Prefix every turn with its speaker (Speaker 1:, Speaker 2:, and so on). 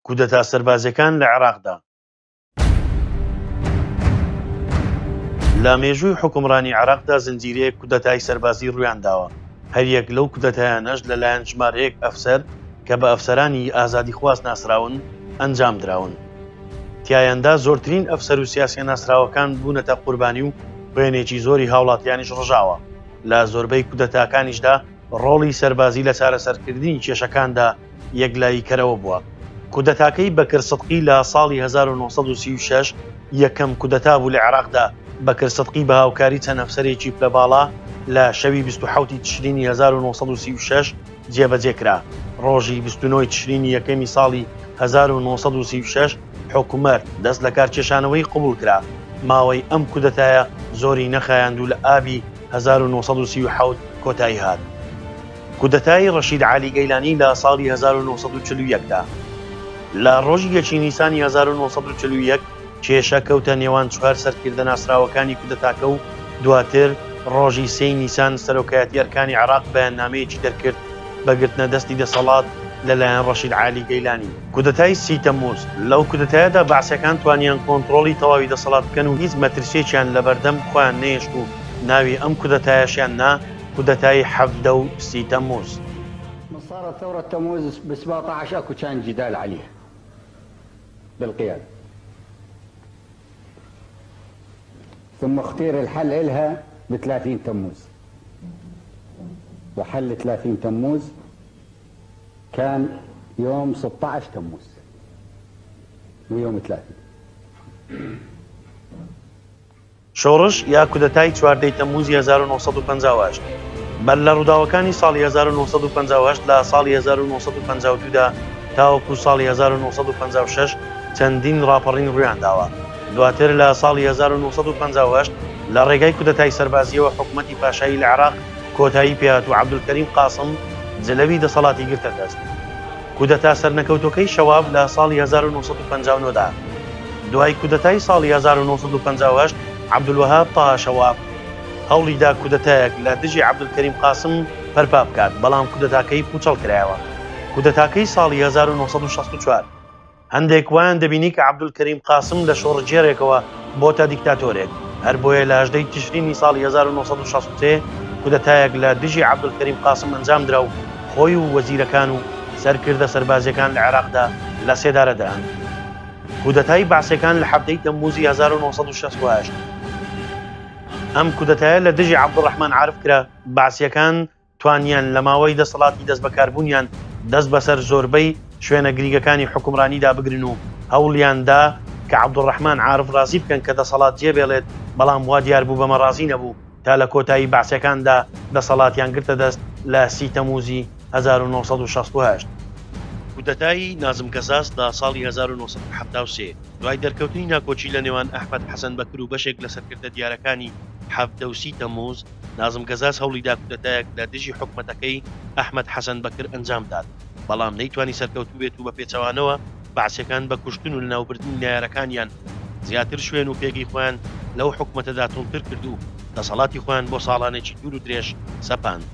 Speaker 1: کودەتا سەربازیەکان لە عێراقدا. لە مێژووی حکومڕانی عێراقدا زنجیرەیەک کودەتای سەربازی ڕوویانداوە. هەریەک لەو کودەتایانەش لەلایەن ژمارەیەک ئەفسەر کە بە ئەفسەرانی ئازادیخواست ناسراون ئەنجام دراون. تیایەندا زۆرترین ئەفسەر و سیاسیە ناسراوەکان بوونەتە قوربانی و وێنێکی زۆری هاوڵاتیانیش ڕژاوە. لە زۆربەی کودەتاکانیشدا ڕۆڵی سەربازی لە چارەسەرکردنی کێشەکاندا یەکلاییکەرەوە بووە. کودەتاکەی بەکر سدقی لە ساڵی 1936 یەکەم کودەتا بوو لە عێراقدا. بەکر سدقی بە هاوکاری چەند ئەفسەرێکی پلەباڵا لە شەوی 27 تشرینی 1936 جێبەجێکرا. ڕۆژی 29 تشرینی یەکەمی ساڵی 1936 حکوومەت دەست لە کارکێشانەوەی قبول کرا. ماوەی ئەم کودەتایە زۆری نەخایاند و لە ئابی 1937 کۆتایی هات. کودەتای ڕەشید عالی گەیلانی لە ساڵی 1941دا. لە ڕۆژی یەکی نیسانی 1941 کێشە کەوتە نێوان چوار سەرکردە ناسراوەکانی کودەتاکە و دواتر ڕۆژی 3 نیسان سەرۆکایەتی ئەرکانی عێراق بەیاننامەیەکی دەرکرد بە گرتنە دەستی دەسەڵات لەلایەن ڕەشید عالی گەیلانی. کودەتای 30 تەمموز لەو کودەتایەدا بەعسیەکان توانیان کۆنتڕۆڵی تەواوی دەسەڵات بکەن و هیچ مەترسیێکیان لە بەردەم خۆیان نەهێشت و ناوی ئەم کودەتایەشیان نا کودەتای 30 تەمموز.
Speaker 2: صارت ثورة تموز ب 17 اكو كان جدال عليها بالقيادة، ثم اختير الحل إلها ب 30 تموز، وحل 30 تموز كان يوم 16 تموز ويوم 30.
Speaker 1: شۆڕش یا کودەتای 4 تەمموزی 1958 بەر لە ڕووداوەکانی ساڵی 1958 لە ساڵی 1952دا تاوەکو ساڵی 1956 چەندین ڕاپەڕین ڕوویانداوە. دواتر لە ساڵی 1958 لە ڕێگای کودەتای سەربازیەوە حکوومەتی پاشایی لە عێراق کۆتایی پێهات و عەبدولکەریم قاسم جلەوی دەسەڵاتی گرتە دەست. کودەتا سەرنەکەوتوەکەی شەواب لە ساڵی 1959دا. دوای کودەتای ساڵی 1958 عەبدولوەهاب تاها شەواب هەوڵیدا کودەتایەک لە دژی عەبدولکەریم قاسم بەرپا بکات، بەڵام کودەتاکەی پوچەڵ کرایەوە. کودەتاکەی ساڵی 1964 هەندێک وایان دەبینی کە عەبدولکەریم قاسم لە شۆڕجێڕێکەوە بۆتە دیکتاتۆرێک. هەر بۆیە لە 18 تشرینی ساڵی 1963 کودەتایەک لە دژی عەبدولکەریم قاسم ئەنجام درا و خۆی و وەزیرەکان و سەرکردە سەربازیەکان لە عێراقدا لە سێدارە دەران. کودەتای بەعسیەکان لە 7 تەمموزی 1968 ئەم کودەتایە لە دژی عەبدوڕەحمان عارف کرا. بەعسیەکان توانیان لە ماوەی دەسەڵاتی دەست بەکاربوونیان دەست بەسەر زۆربەی شوێنە گریگەکانی حکومڕانیدا بگرن و هەوڵیاندا کە عەبدوڕەحمان عارف ڕازی بکەن کە دەسەڵات جێبێڵێت، بەڵام وا دیار بوو بەمە ڕازی نەبوو تا لە کۆتایی بەعسیەکاندا دەسەڵاتیان گرتە دەست لە 30 تەمموزی 1968. کودەتای نازم کەساس لە ساڵی 1973 دوای دەرکەوتنی ناکۆچی لە نێوان ئەحمەد حەسەن بەکر و بەشێک لە سەرکردە دیارەکانی 30 تەمموز نازم کەساس هەوڵیدا کودەتایەک لە دژی حکومەتەکەی ئەحمەد حەسەن بەکر ئەنجام داد، بەڵام نەیتوانی سەرکەوتوو بێت و بە پێچەوانەوە بەعسیەکان بە کوشتن و لەناوبردنی نایارەکانیان زیاتر شوێن و پێگەی خۆیان لەو حکومەتەدا تونتر کرد و دەسەڵاتی خۆیان بۆ ساڵانێکی دوور و درێژ سەپاند.